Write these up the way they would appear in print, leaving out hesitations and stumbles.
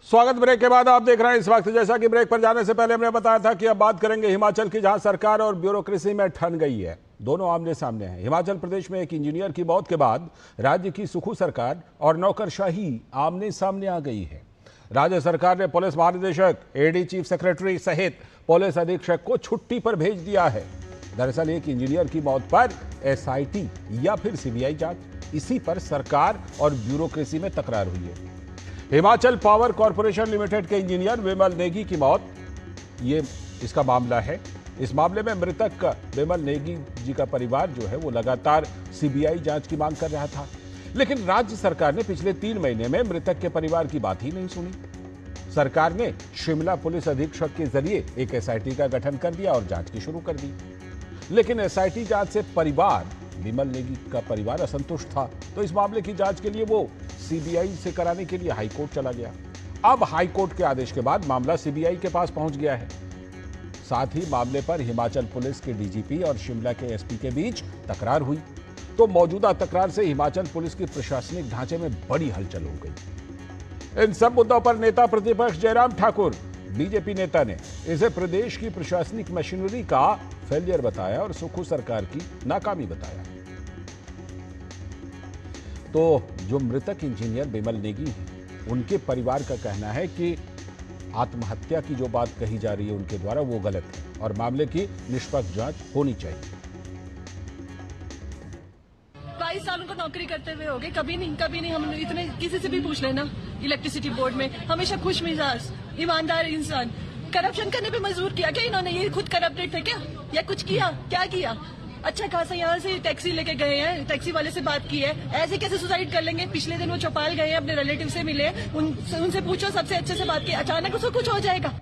स्वागत। ब्रेक के बाद आप देख रहे हैं इस वक्त, जैसा कि ब्रेक पर जाने से पहले हमने बताया था कि अब बात करेंगे हिमाचल की, जहां सरकार और ब्यूरोक्रेसी में ठन गई है। दोनों आमने सामने हैं। हिमाचल प्रदेश में एक इंजीनियर की मौत के बाद राज्य की सुखू सरकार और नौकरशाही आमने सामने आ गई है। राज्य सरकार ने पुलिस महानिदेशक, एडी चीफ सेक्रेटरी सहित पुलिस अधीक्षक को छुट्टी पर भेज दिया है। दरअसल एक इंजीनियर की मौत पर एसआईटी या फिर सीबीआई जांच, इसी पर सरकार और ब्यूरोक्रेसी में तकरार हुई है। हिमाचल पावर कॉर्पोरेशन लिमिटेड के इंजीनियर विमल नेगी की मौत, ये इसका मामला है। इस मामले में मृतक विमल नेगी जी का परिवार जो है वो लगातार सीबीआई जांच की मांग कर रहा था, लेकिन राज्य सरकार ने पिछले 3 महीने में मृतक के परिवार की बात ही नहीं सुनी। सरकार ने शिमला पुलिस अधीक्षक के जरिए एक एसआईटी का गठन कर दिया और जांच की शुरू कर दी, लेकिन एसआईटी जांच से परिवार, विमल नेगी का परिवार असंतुष्ट था, तो इस मामले की जांच के लिए वो सीबीआई से कराने के लिए हाईकोर्ट चला गया। अब हाईकोर्ट के आदेश के बाद मामला सीबीआई के पास पहुंच गया है। साथ ही मामले पर हिमाचल पुलिस के डीजीपी और शिमला के एसपी के बीच तकरार हुई, तो मौजूदा तकरार से हिमाचल पुलिस की प्रशासनिक ढांचे में बड़ी हलचल हो गई। इन सब मुद्दों पर नेता प्रतिपक्ष जयराम ठाकुर, बीजेपी नेता ने इसे प्रदेश की प्रशासनिक मशीनरी का फेलियर बताया और सुखू सरकार की नाकामी बताया। तो जो मृतक इंजीनियर विमल नेगी हैं, उनके परिवार का कहना है कि आत्महत्या की जो बात कही जा रही है उनके द्वारा वो गलत है और मामले की निष्पक्ष जांच होनी चाहिए। 22 सालों को नौकरी करते हुए हो गए, कभी नहीं हम इतने किसी से भी पूछ लेना। इलेक्ट्रिसिटी बोर्ड में हमेशा खुश मिजाज, ईमानदार इंसान। करप्शन करने पे मजबूर किया क्या इन्होंने? ये खुद करप्टेड थे क्या, या कुछ किया? क्या किया? अच्छा खासा यहाँ से टैक्सी लेके गए हैं, टैक्सी वाले से बात की है, ऐसे कैसे सुसाइड कर लेंगे? पिछले दिन वो चौपाल गए हैं, अपने रिलेटिव से मिले, उनसे पूछो, सबसे अच्छे से बात की, अचानक उसको कुछ हो जाएगा।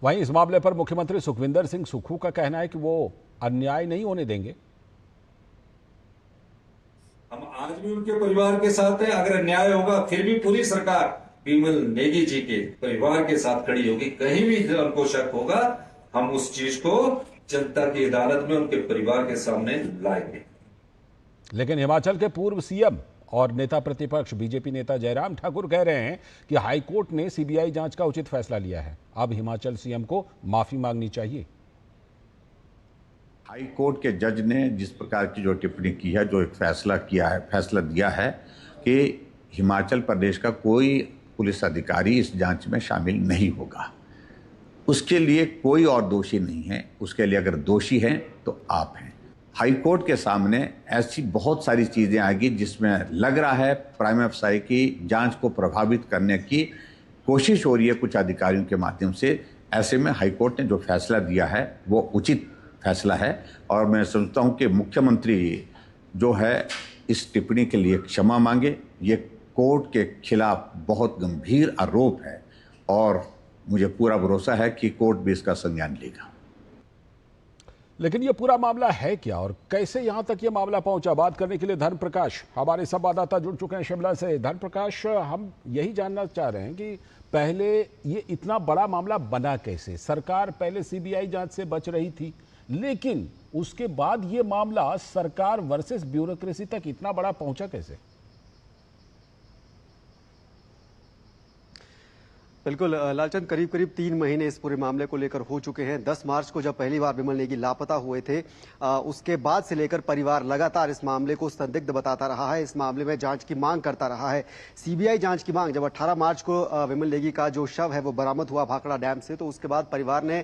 वहीं इस मामले पर मुख्यमंत्री सुखविंदर सिंह सुक्खू का कहना है कि वो अन्याय नहीं होने देंगे। हम आज भी उनके परिवार के साथ हैं। अगर अन्याय होगा फिर भी पूरी सरकार विमल नेगी जी के परिवार के साथ खड़ी होगी। कहीं भी हमको शक होगा, हम उस चीज को जनता की अदालत में उनके परिवार के सामने लाएंगे। लेकिन हिमाचल के पूर्व सीएम और नेता प्रतिपक्ष बीजेपी नेता जयराम ठाकुर कह रहे हैं कि हाईकोर्ट ने सीबीआई जांच का उचित फैसला लिया है। अब हिमाचल सीएम को माफी मांगनी चाहिए। हाईकोर्ट के जज ने जिस प्रकार की जो टिप्पणी की है, जो एक फैसला दिया है कि हिमाचल प्रदेश का कोई पुलिस अधिकारी इस जांच में शामिल नहीं होगा, उसके लिए कोई और दोषी नहीं है। उसके लिए अगर दोषी हैं तो आप हैं। हाईकोर्ट के सामने ऐसी बहुत सारी चीज़ें आएगी जिसमें लग रहा है प्राइमा फेसी की जांच को प्रभावित करने की कोशिश हो रही है कुछ अधिकारियों के माध्यम से। ऐसे में हाईकोर्ट ने जो फैसला दिया है वो उचित फैसला है और मैं समझता हूँ कि मुख्यमंत्री जो है इस टिप्पणी के लिए क्षमा मांगे। ये कोर्ट के खिलाफ बहुत गंभीर आरोप है और मुझे पूरा भरोसा है कि कोर्ट भी इसका संज्ञान लेगा। लेकिन ये पूरा मामला है क्या और कैसे यहां तक ये मामला पहुंचा? बात करने के लिए धर्म प्रकाश, हमारे संवाददाता, जुड़ चुके हैं शिमला से। धर्म प्रकाश, हम यही जानना चाह रहे हैं कि पहले ये इतना बड़ा मामला बना कैसे? सरकार पहले सीबीआई जांच से बच रही थी, लेकिन उसके बाद ये मामला सरकार वर्सेस ब्यूरोक्रेसी तक इतना बड़ा पहुंचा कैसे? बिल्कुल लालचंद, करीब 3 महीने इस पूरे मामले को लेकर हो चुके हैं। 10 मार्च को जब पहली बार विमल नेगी लापता हुए थे, उसके बाद से लेकर परिवार लगातार इस मामले को संदिग्ध बताता रहा है, इस मामले में जांच की मांग करता रहा है। सीबीआई जांच की मांग, जब 18 मार्च को विमल नेगी का जो शव है वो बरामद हुआ भाखड़ा डैम से, तो उसके बाद परिवार ने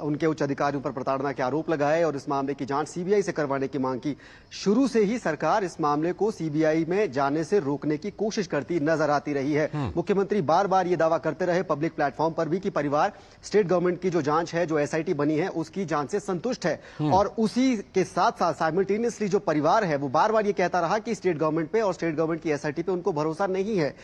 उनके उच्च अधिकारियों पर प्रताड़ना के आरोप लगाए और इस मामले की जांच सीबीआई से करवाने की मांग की। शुरू से ही सरकार इस मामले को सीबीआई में जाने से रोकने की कोशिश करती नजर आती रही है। मुख्यमंत्री बार बार ये दावा करते रहे पब्लिक प्लेटफॉर्म पर भी कि परिवार स्टेट गवर्नमेंट की जो जांच है, जो एसआईटी बनी है, उसकी जांच से संतुष्ट है और उसी के साथ साथ साइमल्टेनियसली जो परिवार है वो बार बार ये कहता रहा कि स्टेट गवर्नमेंट पे और स्टेट गवर्नमेंट की एसआईटी पे उनको भरोसा नहीं है।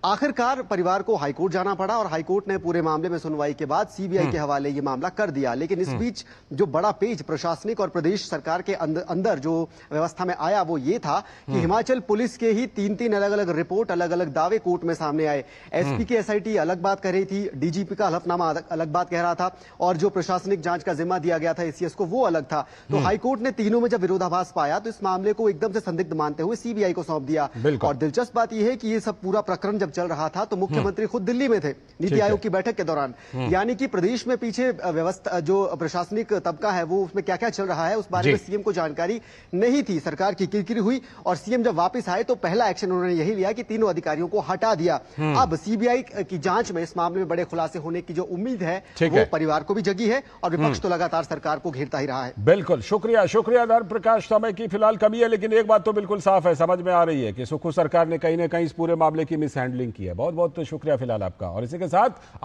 आखिरकार परिवार को हाईकोर्ट जाना पड़ा और हाईकोर्ट ने पूरे मामले में सुनवाई के बाद सीबीआई के हवाले ये मामला कर दिया। लेकिन इस बीच जो बड़ा पेज प्रशासनिक और प्रदेश सरकार के अंदर जो व्यवस्था में आया वो ये था कि हिमाचल पुलिस के ही 3 अलग अलग रिपोर्ट, अलग अलग दावे कोर्ट में सामने आए। एसपी की एसआईटी अलग बात कह रही थी, डीजीपी का हलफनामा अलग बात कह रहा था और जो प्रशासनिक जांच का जिम्मा दिया गया था एसीएस को वो अलग था। तो हाईकोर्ट ने तीनों में जब विरोधाभास पाया तो इस मामले को एकदम से संदिग्ध मानते हुए सीबीआई को सौंप दिया। और दिलचस्प बात यह है कि ये सब पूरा प्रकरण जब चल रहा था तो मुख्यमंत्री खुद दिल्ली में थे नीति आयोग की बैठक के दौरान। यानी कि प्रदेश में पीछे व्यवस्था जो प्रशासनिक तबका है वो उसमें क्या क्या चल रहा है उस बारे में सीएम को जानकारी नहीं थी। सरकार की किरकिरी हुई और सीएम जब वापस आए तो पहला एक्शन उन्होंने यही लिया कि तीनों अधिकारियों को हटा दिया। अब सीबीआई की जांच में इस मामले में बड़े खुलासे होने की जो उम्मीद है वो परिवार को भी जगी है और विपक्ष तो लगातार सरकार को घेरता ही रहा है। बिल्कुल, शुक्रिया शुक्रिया धर्म प्रकाश। समय की फिलहाल कमी है, लेकिन एक बात तो बिल्कुल साफ है, समझ में आ रही है कि सुक्खू सरकार ने कहीं ना कहीं इस पूरे मामले की मिस हैंडलिंग की है। बहुत बहुत शुक्रिया फिलहाल आपका। और इसी के साथ